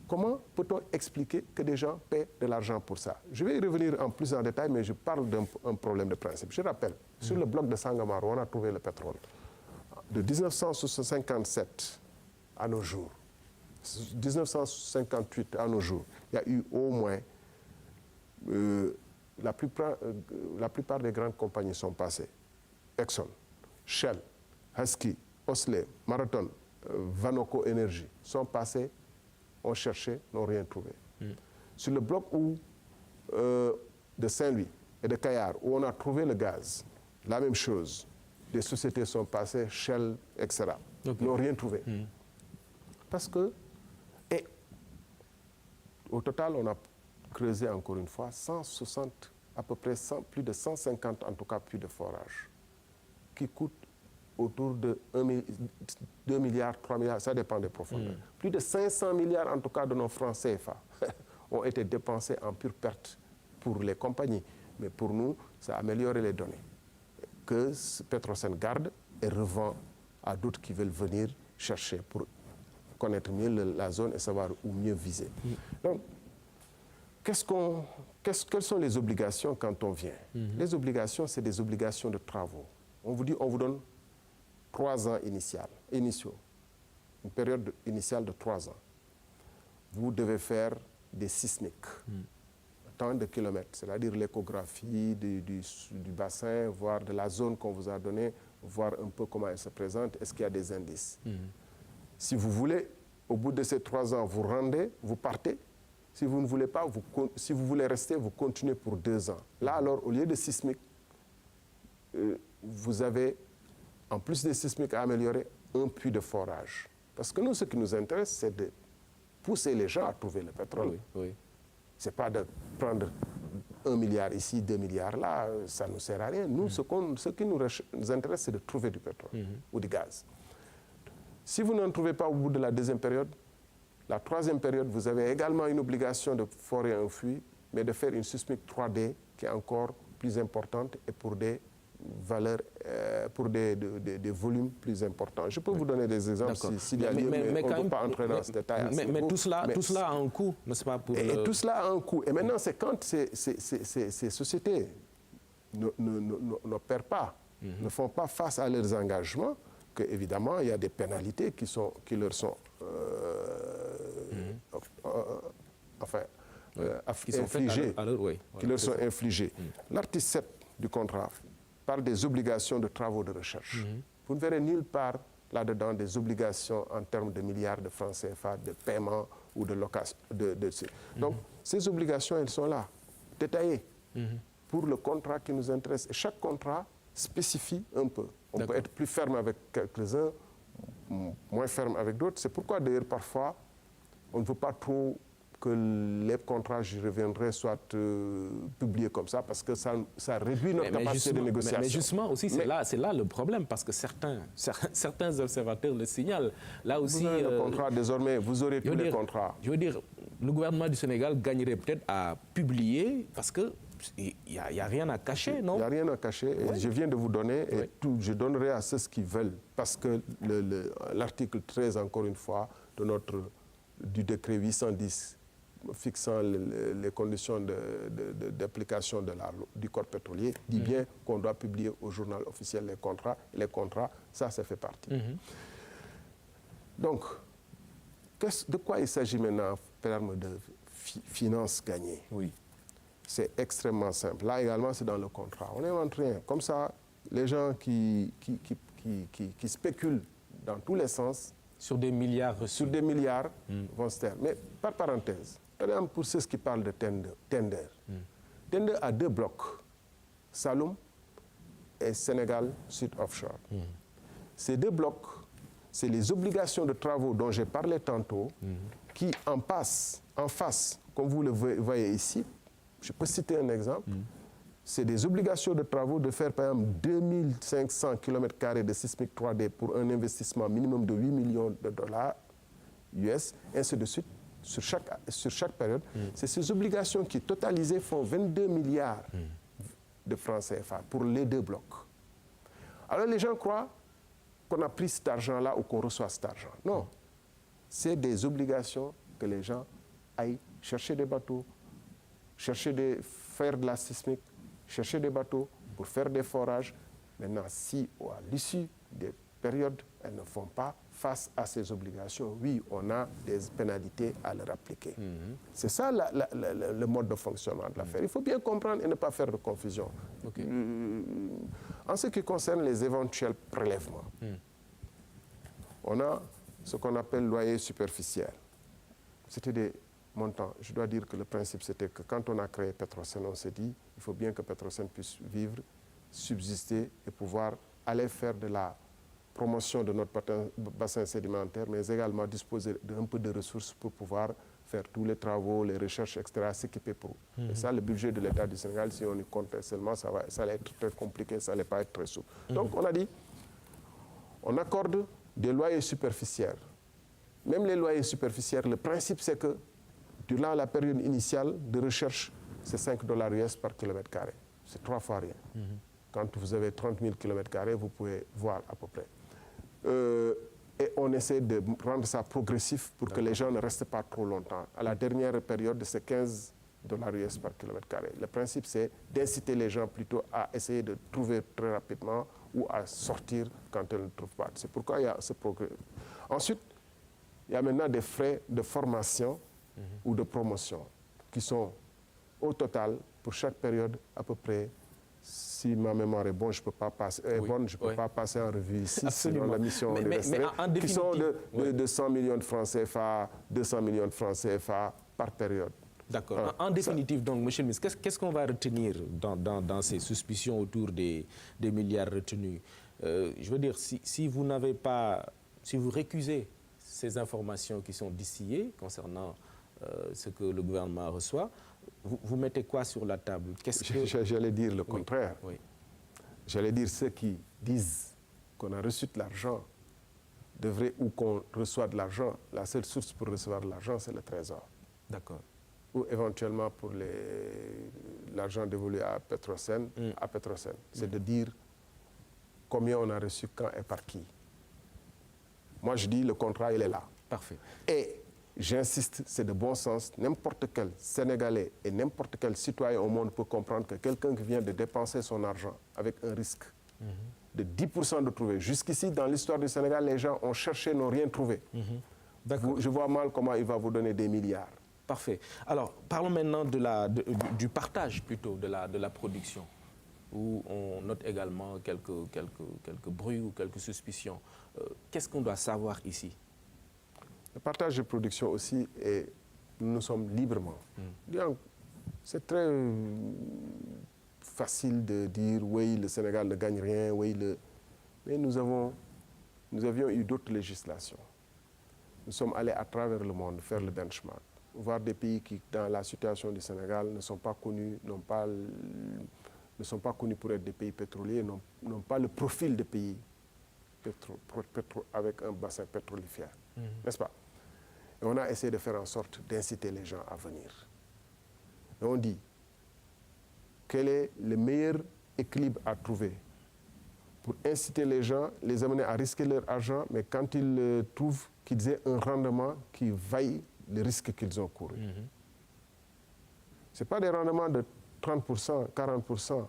comment peut-on expliquer que des gens paient de l'argent pour ça? Je vais y revenir en plus en détail, mais je parle d'un problème de principe. Je rappelle, sur le bloc de Sangomar, on a trouvé le pétrole. De 1957 à nos jours, 1958 à nos jours, il y a eu au moins, la plupart des grandes compagnies sont passées. Exxon, Shell, Husky, Osley, Marathon, Vanoco Energy sont passés, ont cherché, n'ont rien trouvé. Sur le bloc de Saint-Louis et de Kayar, où on a trouvé le gaz, la même chose. Des sociétés sont passées, Shell, etc. N'ont rien trouvé. Parce que, et au total, on a creusé encore une fois 160, à peu près plus de 150 en tout cas puits de forage, qui coûtent autour de 2 milliards, 3 milliards, ça dépend des profondeurs. Plus de 500 milliards en tout cas de nos francs CFA ont été dépensés en pure perte pour les compagnies. Mais pour nous, ça a amélioré les données que Petrosen garde et revend à d'autres qui veulent venir chercher pour connaître mieux la zone et savoir où mieux viser. Donc, quelles sont les obligations quand on vient? Les obligations, c'est des obligations de travaux. On vous dit, on vous donne 3 ans initiaux, une période initiale de 3 ans. Vous devez faire des sismiques, tant de kilomètres, c'est-à-dire l'échographie du bassin, voir de la zone qu'on vous a donnée, voir un peu comment elle se présente, est-ce qu'il y a des indices. Si vous voulez, au bout de ces 3 ans, vous rendez, vous partez. Si vous ne voulez pas, si vous voulez rester, vous continuez pour 2 ans. Là, alors, au lieu de sismique, vous avez, en plus des sismiques à améliorer, un puits de forage. Parce que nous, ce qui nous intéresse, c'est de pousser les gens à trouver le pétrole. Ce n'est pas de prendre 1 milliard ici, 2 milliards là, ça ne nous sert à rien. Nous, ce qui nous intéresse, c'est de trouver du pétrole ou du gaz. Si vous n'en trouvez pas au bout de la 2e période, la 3e période, vous avez également une obligation de forer un puits, mais de faire une sismique 3D qui est encore plus importante et pour des valeurs, pour des volumes plus importants. Je peux vous donner des exemples s'il y a lieu, mais on ne peut pas entrer dans ce détail. Mais tout cela a un coût, n'est-ce pas? Et tout cela a un coût. Et maintenant, c'est quand ces sociétés n'opèrent pas, ne font pas face à leurs engagements, qu'évidemment, il y a des pénalités qui leur sont infligées. Qui leur sont infligées. L'article 7 du contrat parle des obligations de travaux de recherche. Vous ne verrez nulle part là-dedans des obligations en termes de milliards de francs CFA, de paiement ou de location. Donc, ces obligations, elles sont là, détaillées, pour le contrat qui nous intéresse. Et chaque contrat spécifie un peu. On peut être plus ferme avec quelques-uns, moins ferme avec d'autres. C'est pourquoi, d'ailleurs, parfois, on ne veut pas trop que les contrats, j'y reviendrai, soient publiés comme ça, parce que ça réduit notre capacité de négociation. Mais justement, aussi, c'est là le problème, parce que certains observateurs le signalent. Là aussi, vous avez le contrat, désormais, vous aurez tous les contrats. Je veux dire, le gouvernement du Sénégal gagnerait peut-être à publier, parce que il n'y a rien à cacher, non? Il n'y a rien à cacher. Et je viens de vous donner, et je donnerai à ceux qui veulent, parce que l'article 13, encore une fois, du décret 810 fixant les conditions d'application du code pétrolier dit bien qu'on doit publier au journal officiel les contrats. Les contrats, ça fait partie. Donc, de quoi il s'agit maintenant en termes de finances gagnées? Oui. C'est extrêmement simple. Là également, c'est dans le contrat. On n'invente rien. Comme ça, les gens qui spéculent dans tous les sens, sur des milliards reçus. Vont se taire. Mais par parenthèse, par exemple, pour ceux qui parlent de Tender, Tender a 2 blocs, Saloum et Sénégal Sud Offshore. Ces 2 blocs, c'est les obligations de travaux dont j'ai parlé tantôt, qui en face, comme vous le voyez ici, je peux citer un exemple, c'est des obligations de travaux de faire par exemple 2500 km² de sismique 3D pour un investissement minimum de 8 millions de dollars US, ainsi de suite, sur chaque période. C'est ces obligations qui, totalisées, font 22 milliards de francs CFA pour les 2 blocs. Alors les gens croient qu'on a pris cet argent-là ou qu'on reçoit cet argent. Non, c'est des obligations que les gens aillent chercher des bateaux, faire de la sismique, chercher des bateaux pour faire des forages. Maintenant, si à l'issue des périodes, elles ne font pas face à ces obligations, oui, on a des pénalités à leur appliquer. C'est ça le mode de fonctionnement de l'affaire. Il faut bien comprendre et ne pas faire de confusion. Okay. En ce qui concerne les éventuels prélèvements, on a ce qu'on appelle loyer superficiel. C'était des montants. Je dois dire que le principe, c'était que quand on a créé Petrosen, on s'est dit il faut bien que Petrosen puisse vivre, subsister et pouvoir aller faire de la promotion de notre bassin sédimentaire, mais également disposer d'un peu de ressources pour pouvoir faire tous les travaux, les recherches, etc., s'équiper pour. Et ça, le budget de l'État du Sénégal, si on y comptait seulement, ça allait être très compliqué, ça n'allait pas être très souple. Donc, on a dit, on accorde des loyers superficiels. Même les loyers superficiels, le principe, c'est que durant la période initiale de recherche, c'est 5 $ US par km². C'est 3 fois rien. Quand vous avez 30 000 km², vous pouvez voir à peu près. Et on essaie de rendre ça progressif pour que les gens ne restent pas trop longtemps. À la dernière période, c'est 15 $ US par km². Le principe, c'est d'inciter les gens plutôt à essayer de trouver très rapidement ou à sortir quand ils ne trouvent pas. C'est pourquoi il y a ce progrès. Ensuite, il y a maintenant des frais de formation ou de promotion qui sont au total, pour chaque période, à peu près, si ma mémoire est bonne, je ne peux pas passer, peux pas passer en revue ici, sinon la mission est restreinte, qui sont de 100 millions de francs CFA, 200 millions de francs CFA par période. D'accord. En définitive, donc, monsieur le ministre, qu'est-ce qu'on va retenir dans ces suspicions autour des milliards retenus? Je veux dire, si vous n'avez pas, si vous récusez ces informations qui sont distillées concernant ce que le gouvernement reçoit, vous mettez quoi sur la table? J'allais dire le contraire. Oui. J'allais dire ceux qui disent qu'on a reçu de l'argent devraient, ou qu'on reçoit de l'argent, la seule source pour recevoir de l'argent, c'est le Trésor. D'accord. Ou éventuellement pour l'argent dévolu à Petrosen. C'est de dire combien on a reçu, quand et par qui. Moi, je dis le contrat, il est là. Parfait. Et j'insiste, c'est de bon sens. N'importe quel Sénégalais et n'importe quel citoyen au monde peut comprendre que quelqu'un qui vient de dépenser son argent avec un risque de 10% de trouver. Jusqu'ici, dans l'histoire du Sénégal, les gens ont cherché, n'ont rien trouvé. Je vois mal comment il va vous donner des milliards. Parfait. Alors, parlons maintenant du partage plutôt de la production, où on note également quelques bruits ou quelques suspicions. Qu'est-ce qu'on doit savoir ici? Le partage de production aussi, nous sommes librement. C'est très facile de dire oui, le Sénégal ne gagne rien, mais nous avions eu d'autres législations. Nous sommes allés à travers le monde faire le benchmark, voir des pays qui, dans la situation du Sénégal, ne sont pas connus, ne sont pas connus pour être des pays pétroliers, n'ont pas le profil de pays avec un bassin pétrolifère, n'est-ce pas? Et on a essayé de faire en sorte d'inciter les gens à venir. Et on dit, quel est le meilleur équilibre à trouver pour inciter les gens, les amener à risquer leur argent, mais quand ils trouvent qu'ils aient un rendement qui vaille le risque qu'ils ont couru. Ce n'est pas des rendements de 30%, 40%.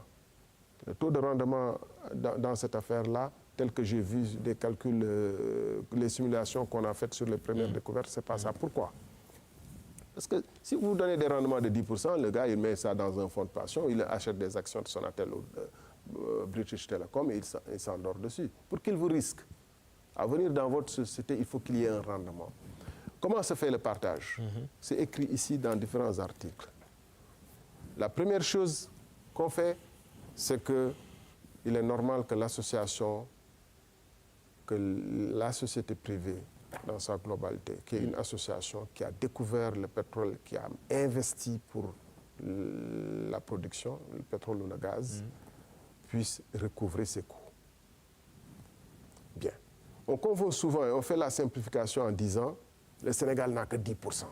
Le taux de rendement dans cette affaire-là, tel que j'ai vu des calculs, les simulations qu'on a faites sur les premières découvertes, ce n'est pas ça. Pourquoi? Parce que si vous donnez des rendements de 10%, le gars, il met ça dans un fonds de pension, il achète des actions de Sonatel ou British Telecom et il s'endort dessus. Pour qu'il vous risque, à venir dans votre société, il faut qu'il y ait un rendement. Comment se fait le partage? C'est écrit ici dans différents articles. La première chose qu'on fait, c'est qu'il est normal que l'association, que la société privée, dans sa globalité, qui est une association qui a découvert le pétrole, qui a investi pour la production, le pétrole ou le gaz, puisse recouvrer ses coûts. Bien. On confond souvent et on fait la simplification en disant le Sénégal n'a que 10%.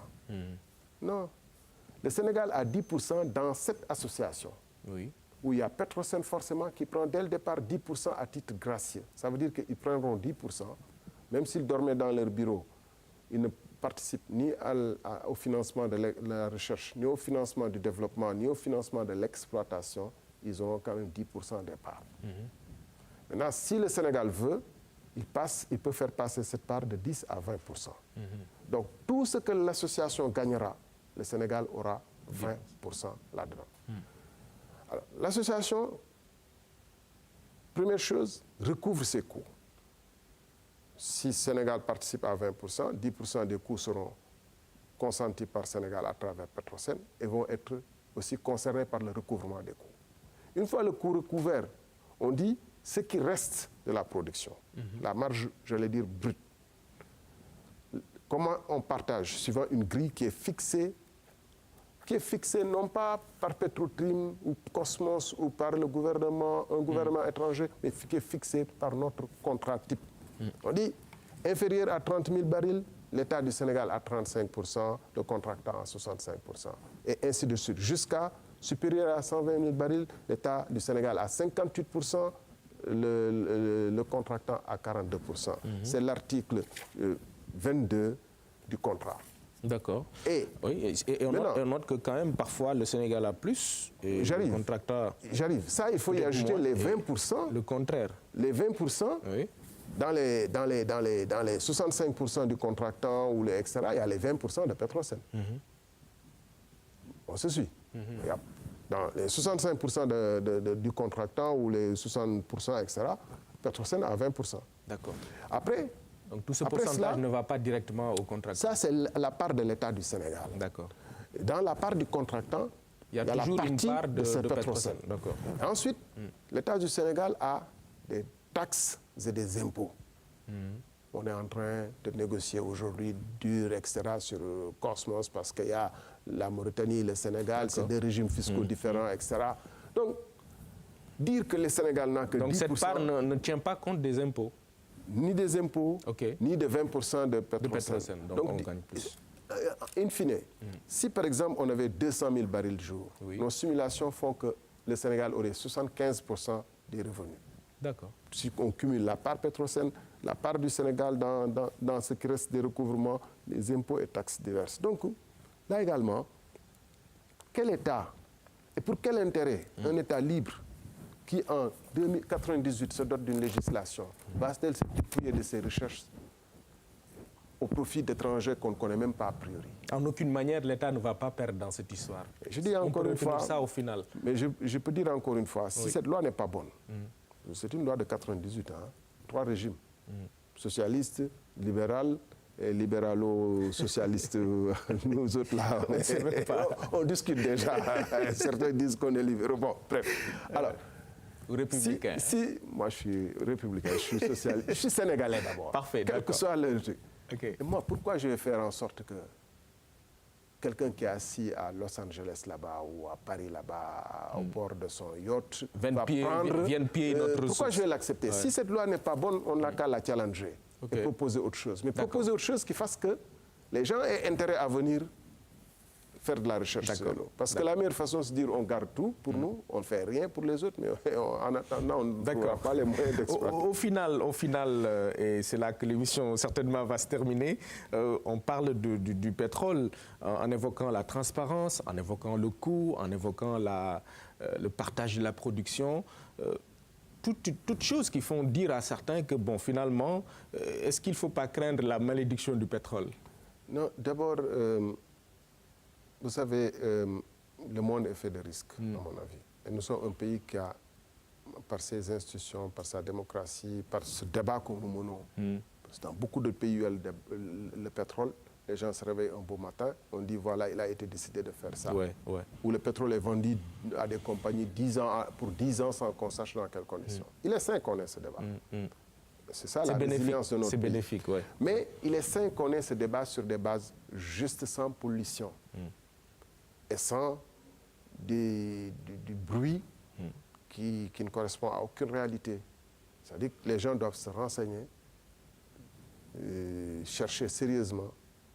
Non. Le Sénégal a 10% dans cette association. Oui. Où il y a Petrosen forcément qui prend dès le départ 10% à titre gracieux. Ça veut dire qu'ils prendront 10%, même s'ils dormaient dans leur bureau. Ils ne participent ni au financement de la recherche, ni au financement du développement, ni au financement de l'exploitation. Ils auront quand même 10% des parts. Maintenant, si le Sénégal veut, il peut faire passer cette part de 10 à 20%. Donc, tout ce que l'association gagnera, le Sénégal aura 20% là-dedans. L'association, première chose, recouvre ses coûts. Si le Sénégal participe à 20%, 10% des coûts seront consentis par le Sénégal à travers Petrosen et vont être aussi concernés par le recouvrement des coûts. Une fois le coût recouvert, on dit ce qui reste de la production, la marge, j'allais dire, brute. Comment on partage? Suivant une grille qui est fixée non pas par Petrotrim ou Cosmos ou par le gouvernement, un gouvernement étranger, mais qui est fixée par notre contrat type. On dit inférieur à 30 000 barils, l'État du Sénégal à 35%, le contractant à 65%. Et ainsi de suite. Jusqu'à supérieur à 120 000 barils, l'État du Sénégal à 58%, le contractant à 42%. C'est l'article 22 du contrat. D'accord. Et on note que quand même, parfois, le Sénégal a plus. J'arrive. J'arrive. Ça, il faut y ajouter les 20%. Le contraire. Les 20%. Oui. Dans les 65% du contractant, ou les, etc., il y a les 20% de Petrosen. On se suit. Dans les 65% du contractant ou les 60%, etc., Petrosen a 20%. D'accord. Après, donc tout ce pourcentage ne va pas directement au contractant. Ça, c'est la part de l'État du Sénégal. D'accord. Dans la part du contractant, il y a toujours la partie une part de Petrosen. D'accord. Ensuite, l'État du Sénégal a des taxes et des impôts. On est en train de négocier aujourd'hui dur, etc., sur Cosmos, parce qu'il y a la Mauritanie et le Sénégal, c'est des régimes fiscaux différents, etc. Donc, dire que le Sénégal n'a que 10%... Donc cette part ne tient pas compte des impôts? Ni des impôts, ni des 20% de Petrosen. Donc on gagne plus. In fine, si par exemple on avait 200 000 barils de jour, nos simulations font que le Sénégal aurait 75% des revenus. D'accord. Si on cumule la part Petrosen, la part du Sénégal dans ce qui reste des recouvrements, les impôts et taxes diverses. Donc, là également, quel État et pour quel intérêt un État libre qui, en 1998, se dote d'une législation, va-t-elle se dépouiller de ses recherches au profit d'étrangers qu'on ne connaît même pas a priori? En aucune manière, l'État ne va pas perdre dans cette histoire. Je dis encore une fois, ça au final. Mais je peux dire encore une fois, si cette loi n'est pas bonne, c'est une loi de 98, 3 régimes, socialiste, libéral et libéralo-socialiste. Nous autres là, on discute déjà. Certains disent qu'on est libéraux. Bon, bref. Alors, républicain. Moi je suis républicain, je suis socialiste, je suis sénégalais d'abord. Parfait, quel que soit le truc. Okay. Et moi, pourquoi je vais faire en sorte que quelqu'un qui est assis à Los Angeles là-bas ou à Paris là-bas, au bord de son yacht, va prendre... Vienne piller notre ressource. Pourquoi je vais l'accepter? Si cette loi n'est pas bonne, on n'a qu'à la challenger et proposer autre chose. Mais proposer autre chose qui fasse que les gens aient intérêt à venir faire de la recherche sur nous. Parce que la meilleure façon, c'est de dire on garde tout pour nous, on ne fait rien pour les autres, mais en attendant, on ne trouvera pas les moyens d'exploiter. Au final, et c'est là que l'émission certainement va se terminer, on parle du pétrole en évoquant la transparence, en évoquant le coût, en évoquant le partage de la production. Toutes choses qui font dire à certains que, bon, finalement, est-ce qu'il ne faut pas craindre la malédiction du pétrole? Non, d'abord, vous savez, le monde est fait de risques, à mon avis. Et nous sommes un pays qui a, par ses institutions, par sa démocratie, par ce débat que nous menons, parce que dans beaucoup de pays où il y a le pétrole, les gens se réveillent un beau matin, on dit voilà, il a été décidé de faire ça. Où le pétrole est vendu à des compagnies pour 10 ans sans qu'on sache dans quelles conditions. Il est sain qu'on ait ce débat. C'est ça la résilience de notre pays. C'est bénéfique, oui. Mais il est sain qu'on ait ce débat sur des bases justes, sans pollution et sans du bruit qui ne correspond à aucune réalité. C'est-à-dire que les gens doivent se renseigner, chercher sérieusement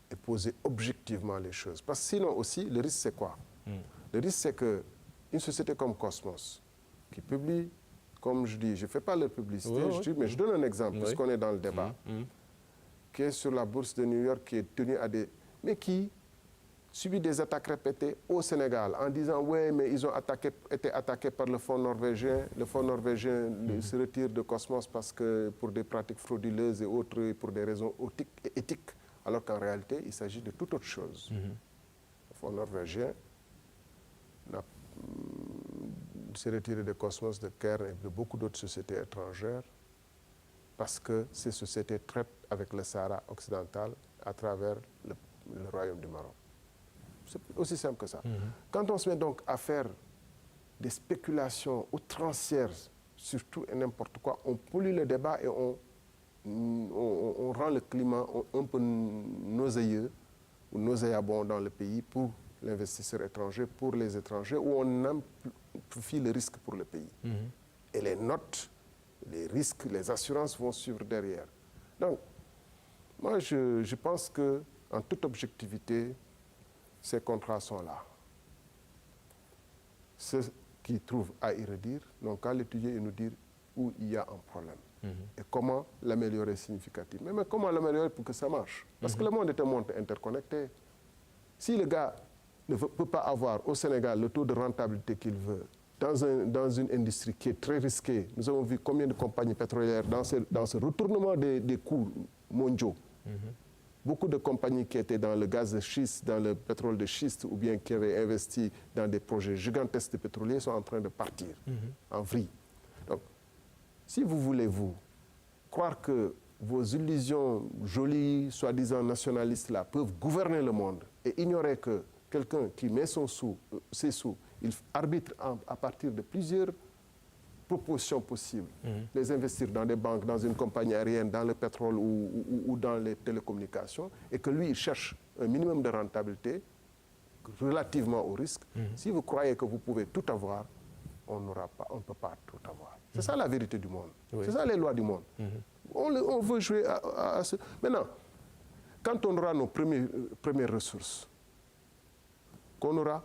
et poser objectivement les choses. Parce que sinon aussi, le risque c'est quoi? Le risque c'est qu'une société comme Cosmos, qui publie, comme je dis, je ne fais pas leur publicité, mais je donne un exemple, puisqu'on est dans le débat, qui est sur la bourse de New York, qui est tenue à des... mais qui subit des attaques répétées au Sénégal, en disant, ouais, mais ils ont été attaqués par le fonds norvégien. Le fonds norvégien se retire de Cosmos parce que pour des pratiques frauduleuses et autres, et pour des raisons éthiques, alors qu'en réalité, il s'agit de toute autre chose. Le fonds norvégien s'est retiré de Cosmos, de Cairn et de beaucoup d'autres sociétés étrangères parce que ces sociétés traitent avec le Sahara occidental à travers le royaume du Maroc. C'est aussi simple que ça. Quand on se met donc à faire des spéculations outrancières sur tout et n'importe quoi, on pollue le débat et on rend le climat un peu nauséeux ou nauséabond dans le pays pour l'investisseur étranger, pour les étrangers, où on amplifie le risque pour le pays. Et les notes, les risques, les assurances vont suivre derrière. Donc, moi, je pense qu'en toute objectivité, ces contrats sont là. Ceux qui trouvent à y redire n'ont qu'à l'étudier et nous dire où il y a un problème. Et comment l'améliorer significativement. Mais comment l'améliorer pour que ça marche? Parce que le monde est un monde interconnecté. Si le gars ne peut pas avoir au Sénégal le taux de rentabilité qu'il veut, dans une industrie qui est très risquée, nous avons vu combien de compagnies pétrolières dans ce retournement des coûts mondiaux, beaucoup de compagnies qui étaient dans le gaz de schiste, dans le pétrole de schiste, ou bien qui avaient investi dans des projets gigantesques de pétroliers, sont en train de partir en vrille. Donc, si vous voulez, croire que vos illusions jolies, soi-disant nationalistes, là, peuvent gouverner le monde et ignorer que quelqu'un qui met ses sous, il arbitre à partir de plusieurs propositions possibles. Les investir dans des banques, dans une compagnie aérienne, dans le pétrole ou dans les télécommunications, et que lui, il cherche un minimum de rentabilité relativement au risque. Si vous croyez que vous pouvez tout avoir, on ne peut pas tout avoir. C'est ça la vérité du monde. C'est ça les lois du monde. On veut jouer à ce... Maintenant, quand on aura nos premières ressources, qu'on aura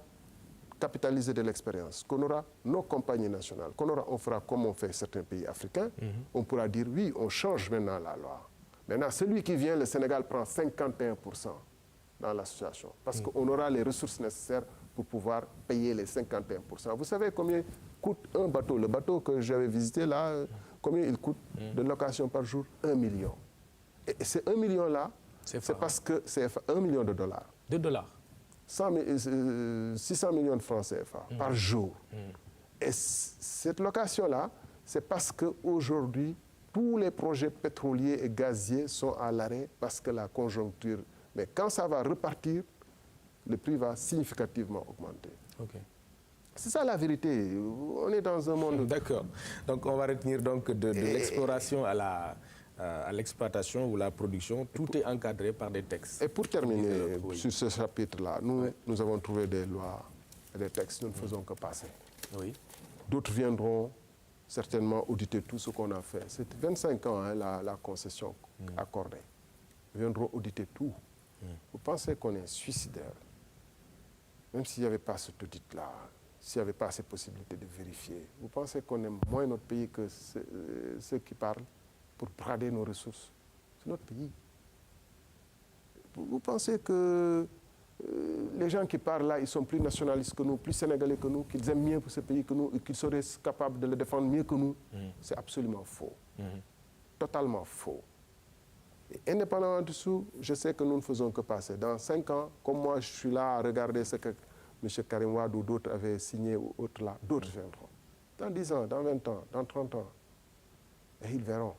capitalisé de l'expérience, qu'on aura nos compagnies nationales, on fera comme on fait certains pays africains, on pourra dire oui, on change maintenant la loi. Maintenant, celui qui vient, le Sénégal prend 51% dans l'association, parce qu'on aura les ressources nécessaires pour pouvoir payer les 51%. Vous savez combien coûte un bateau? Le bateau que j'avais visité là, combien il coûte de location par jour? 1 million. Et ces 1 million-là, c'est parce que c'est 1 million de dollars. De dollars? 600 millions de francs CFA par jour. Et cette location-là, c'est parce qu'aujourd'hui, tous les projets pétroliers et gaziers sont à l'arrêt parce que la conjoncture... Mais quand ça va repartir, le prix va significativement augmenter. C'est ça la vérité. On est dans un monde... D'accord. Donc on va retenir donc de l'exploration à l'exploitation ou la production, tout est encadré par des textes. Et pour terminer sur ce chapitre-là, nous avons trouvé des lois et des textes, nous ne faisons que passer. D'autres viendront certainement auditer tout ce qu'on a fait. C'est 25 ans hein, la concession accordée. Ils viendront auditer tout. Vous pensez qu'on est suicidaire même s'il n'y avait pas cet audit-là, s'il n'y avait pas ces possibilités de vérifier, vous pensez qu'on aime moins notre pays que ceux qui parlent pour brader nos ressources? C'est notre pays. Vous pensez que les gens qui parlent là, ils sont plus nationalistes que nous, plus sénégalais que nous, qu'ils aiment mieux pour ce pays que nous et qu'ils seraient capables de le défendre mieux que nous? C'est absolument faux. Totalement faux. Et indépendamment de tout, je sais que nous ne faisons que passer. Dans 5 ans, comme moi je suis là à regarder ce que M. Karim Wade ou d'autres avaient signé ou autres là, d'autres viendront. Dans 10 ans, dans 20 ans, dans 30 ans. Et ils verront.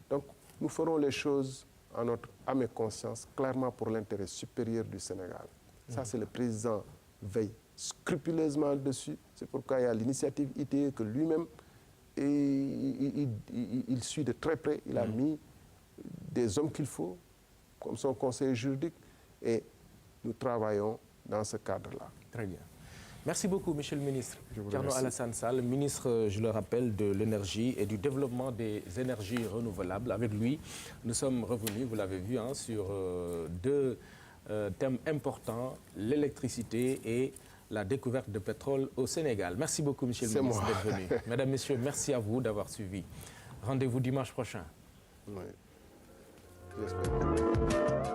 Donc nous ferons les choses à notre âme et conscience, clairement pour l'intérêt supérieur du Sénégal. Ça, c'est le président veille scrupuleusement dessus. C'est pourquoi il y a l'initiative ITE que lui-même, il suit de très près. Il a mis des hommes qu'il faut, comme son conseiller juridique, et nous travaillons dans ce cadre-là. Très bien. Merci beaucoup, Monsieur le ministre. Thierno Alassane Sall, ministre, je le rappelle, de l'énergie et du développement des énergies renouvelables. Avec lui, nous sommes revenus, vous l'avez vu, sur 2 thèmes importants, l'électricité et la découverte de pétrole au Sénégal. Merci beaucoup, Monsieur le ministre, d'être venu. Mesdames, Messieurs, merci à vous d'avoir suivi. Rendez-vous dimanche prochain. Oui. J'espère.